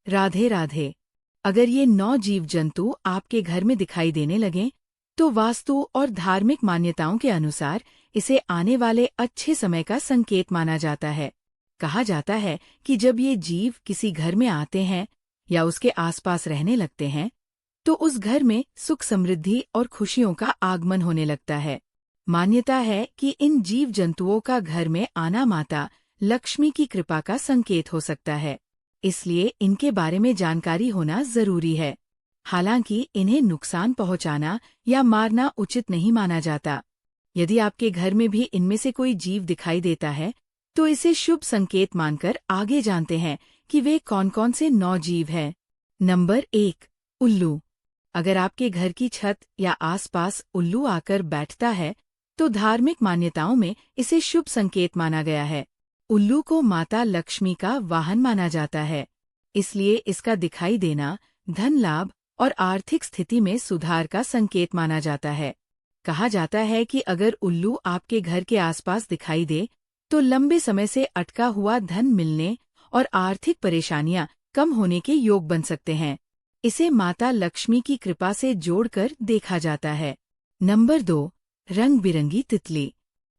राधे राधे। अगर ये 9 जीव जंतु आपके घर में दिखाई देने लगें, तो वास्तु और धार्मिक मान्यताओं के अनुसार इसे आने वाले अच्छे समय का संकेत माना जाता है। कहा जाता है कि जब ये जीव किसी घर में आते हैं या उसके आसपास रहने लगते हैं, तो उस घर में सुख समृद्धि और खुशियों का आगमन होने लगता है। मान्यता है कि इन जीव जंतुओं का घर में आना माता लक्ष्मी की कृपा का संकेत हो सकता है, इसलिए इनके बारे में जानकारी होना जरूरी है। हालांकि इन्हें नुकसान पहुंचाना या मारना उचित नहीं माना जाता। यदि आपके घर में भी इनमें से कोई जीव दिखाई देता है, तो इसे शुभ संकेत मानकर आगे जानते हैं कि वे कौन कौन से 9 जीव हैं। नंबर 1, उल्लू। अगर आपके घर की छत या आसपास उल्लू आकर बैठता है, तो धार्मिक मान्यताओं में इसे शुभ संकेत माना गया है। उल्लू को माता लक्ष्मी का वाहन माना जाता है, इसलिए इसका दिखाई देना धन लाभ और आर्थिक स्थिति में सुधार का संकेत माना जाता है। कहा जाता है कि अगर उल्लू आपके घर के आसपास दिखाई दे, तो लंबे समय से अटका हुआ धन मिलने और आर्थिक परेशानियां कम होने के योग बन सकते हैं। इसे माता लक्ष्मी की कृपा से जोड़कर देखा जाता है। नंबर 2, रंग बिरंगी तितली।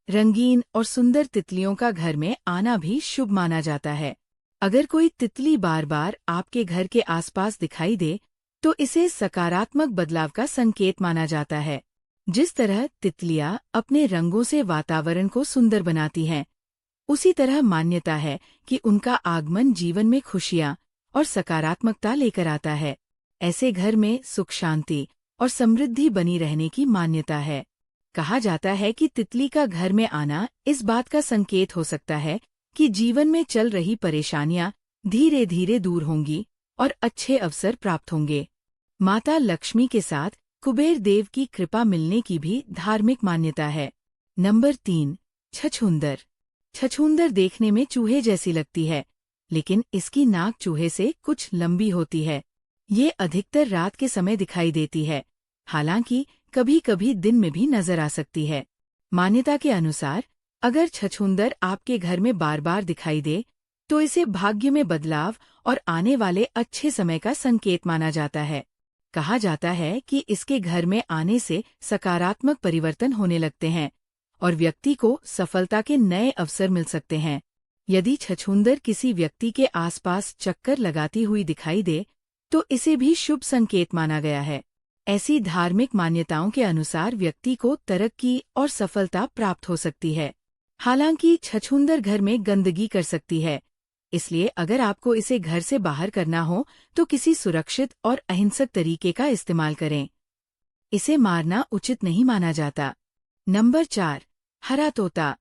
रंगीन और सुंदर तितलियों का घर में आना भी शुभ माना जाता है। अगर कोई तितली बार बार आपके घर के आसपास दिखाई दे, तो इसे सकारात्मक बदलाव का संकेत माना जाता है। जिस तरह तितलियां अपने रंगों से वातावरण को सुंदर बनाती हैं, उसी तरह मान्यता है कि उनका आगमन जीवन में खुशियां और सकारात्मकता लेकर आता है। ऐसे घर में सुख शांति और समृद्धि बनी रहने की मान्यता है। कहा जाता है कि तितली का घर में आना इस बात का संकेत हो सकता है कि जीवन में चल रही परेशानियां धीरे धीरे दूर होंगी और अच्छे अवसर प्राप्त होंगे। माता लक्ष्मी के साथ कुबेर देव की कृपा मिलने की भी धार्मिक मान्यता है। नंबर 3, छछूंदर। छछूंदर देखने में चूहे जैसी लगती है, लेकिन इसकी नाक चूहे से कुछ लंबी होती है। ये अधिकतर रात के समय दिखाई देती है, हालांकि कभी कभी दिन में भी नजर आ सकती है। मान्यता के अनुसार अगर छछूंदर आपके घर में बार बार दिखाई दे, तो इसे भाग्य में बदलाव और आने वाले अच्छे समय का संकेत माना जाता है। कहा जाता है कि इसके घर में आने से सकारात्मक परिवर्तन होने लगते हैं और व्यक्ति को सफलता के नए अवसर मिल सकते हैं। यदि छछूंदर किसी व्यक्ति के आसपास चक्कर लगाती हुई दिखाई दे, तो इसे भी शुभ संकेत माना गया है। ऐसी धार्मिक मान्यताओं के अनुसार व्यक्ति को तरक्की और सफलता प्राप्त हो सकती है। हालांकि छछूंदर घर में गंदगी कर सकती है, इसलिए अगर आपको इसे घर से बाहर करना हो, तो किसी सुरक्षित और अहिंसक तरीके का इस्तेमाल करें। इसे मारना उचित नहीं माना जाता। नंबर 4, हरा तोता।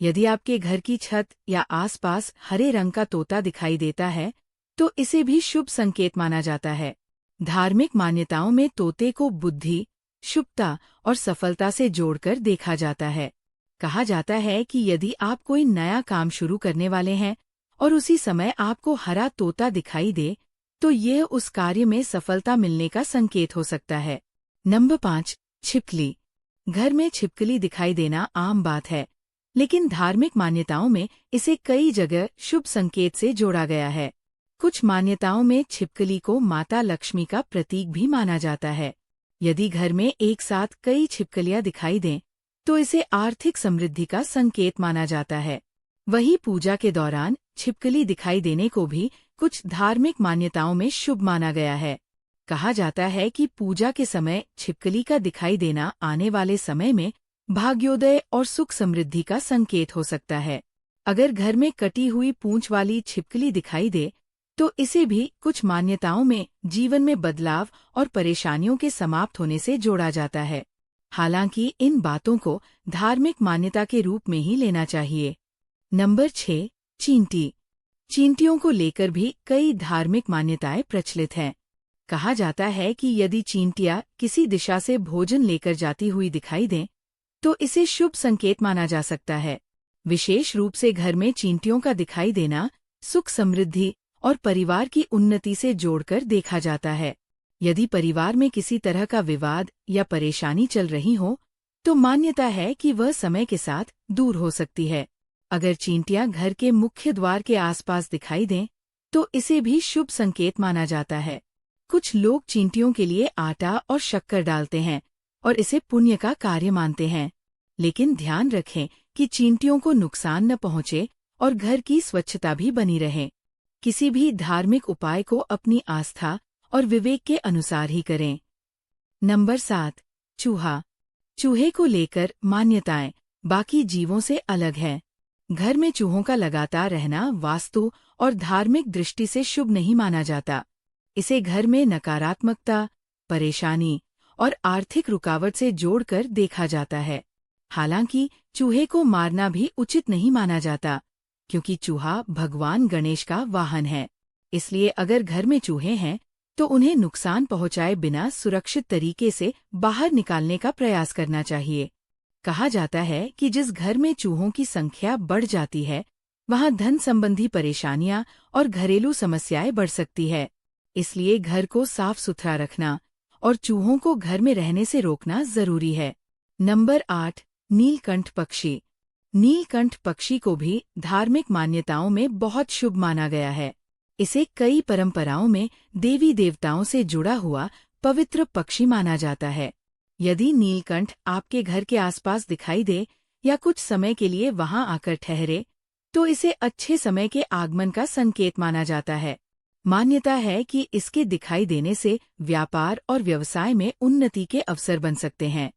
यदि आपके घर की छत या आसपास हरे रंग का तोता दिखाई देता है, तो इसे भी शुभ संकेत माना जाता है। धार्मिक मान्यताओं में तोते को बुद्धि, शुभता और सफलता से जोड़कर देखा जाता है। कहा जाता है कि यदि आप कोई नया काम शुरू करने वाले हैं और उसी समय आपको हरा तोता दिखाई दे, तो यह उस कार्य में सफलता मिलने का संकेत हो सकता है। नंबर 5, छिपकली। घर में छिपकली दिखाई देना आम बात है, लेकिन धार्मिक मान्यताओं में इसे कई जगह शुभ संकेत से जोड़ा गया है। कुछ मान्यताओं में छिपकली को माता लक्ष्मी का प्रतीक भी माना जाता है। यदि घर में एक साथ कई छिपकलियां दिखाई दें, तो इसे आर्थिक समृद्धि का संकेत माना जाता है। वहीं पूजा के दौरान छिपकली दिखाई देने को भी कुछ धार्मिक मान्यताओं में शुभ माना गया है। कहा जाता है कि पूजा के समय छिपकली का दिखाई देना आने वाले समय में भाग्योदय और सुख समृद्धि का संकेत हो सकता है। अगर घर में कटी हुई पूंछ वाली छिपकली दिखाई दे, तो इसे भी कुछ मान्यताओं में जीवन में बदलाव और परेशानियों के समाप्त होने से जोड़ा जाता है। हालांकि इन बातों को धार्मिक मान्यता के रूप में ही लेना चाहिए। नंबर 6, चींटी। चींटियों को लेकर भी कई धार्मिक मान्यताएं प्रचलित हैं। कहा जाता है कि यदि चींटियां किसी दिशा से भोजन लेकर जाती हुई दिखाई दें, तो इसे शुभ संकेत माना जा सकता है। विशेष रूप से घर में चींटियों का दिखाई देना सुख समृद्धि और परिवार की उन्नति से जोड़कर देखा जाता है। यदि परिवार में किसी तरह का विवाद या परेशानी चल रही हो, तो मान्यता है कि वह समय के साथ दूर हो सकती है। अगर चींटियां घर के मुख्य द्वार के आसपास दिखाई दें, तो इसे भी शुभ संकेत माना जाता है। कुछ लोग चींटियों के लिए आटा और शक्कर डालते हैं और इसे पुण्य का कार्य मानते हैं। लेकिन ध्यान रखें कि चींटियों को नुकसान न पहुंचे और घर की स्वच्छता भी बनी रहे। किसी भी धार्मिक उपाय को अपनी आस्था और विवेक के अनुसार ही करें। नंबर 7, चूहा। चूहे को लेकर मान्यताएं बाकी जीवों से अलग है। घर में चूहों का लगातार रहना वास्तु और धार्मिक दृष्टि से शुभ नहीं माना जाता। इसे घर में नकारात्मकता, परेशानी और आर्थिक रुकावट से जोड़कर देखा जाता है। हालांकि चूहे को मारना भी उचित नहीं माना जाता, क्योंकि चूहा भगवान गणेश का वाहन है। इसलिए अगर घर में चूहे हैं तो उन्हें नुकसान पहुंचाए बिना सुरक्षित तरीके से बाहर निकालने का प्रयास करना चाहिए। कहा जाता है कि जिस घर में चूहों की संख्या बढ़ जाती है, वहां धन संबंधी परेशानियां और घरेलू समस्याएं बढ़ सकती है। इसलिए घर को साफ सुथरा रखना और चूहों को घर में रहने से रोकना जरूरी है। नंबर 8, नीलकंठ पक्षी। नीलकंठ पक्षी को भी धार्मिक मान्यताओं में बहुत शुभ माना गया है। इसे कई परंपराओं में देवी देवताओं से जुड़ा हुआ पवित्र पक्षी माना जाता है। यदि नीलकंठ आपके घर के आसपास दिखाई दे या कुछ समय के लिए वहां आकर ठहरे, तो इसे अच्छे समय के आगमन का संकेत माना जाता है। मान्यता है कि इसके दिखाई देने से व्यापार और व्यवसाय में उन्नति के अवसर बन सकते हैं।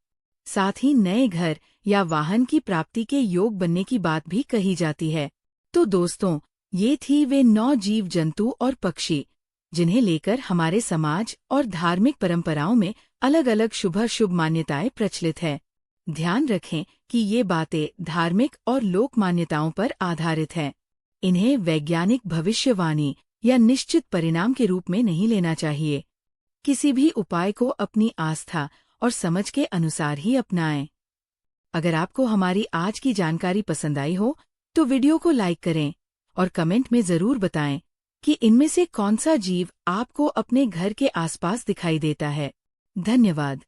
साथ ही नए घर या वाहन की प्राप्ति के योग बनने की बात भी कही जाती है। तो दोस्तों, ये थी वे 9 जीव जंतु और पक्षी जिन्हें लेकर हमारे समाज और धार्मिक परंपराओं में अलग अलग शुभ मान्यताएं प्रचलित है। ध्यान रखें कि ये बातें धार्मिक और लोक मान्यताओं पर आधारित हैं। इन्हें वैज्ञानिक भविष्यवाणी या निश्चित परिणाम के रूप में नहीं लेना चाहिए। किसी भी उपाय को अपनी आस्था और समझ के अनुसार ही अपनाएं। अगर आपको हमारी आज की जानकारी पसंद आई हो तो वीडियो को लाइक करें और कमेंट में जरूर बताएं कि इनमें से कौन सा जीव आपको अपने घर के आसपास दिखाई देता है। धन्यवाद।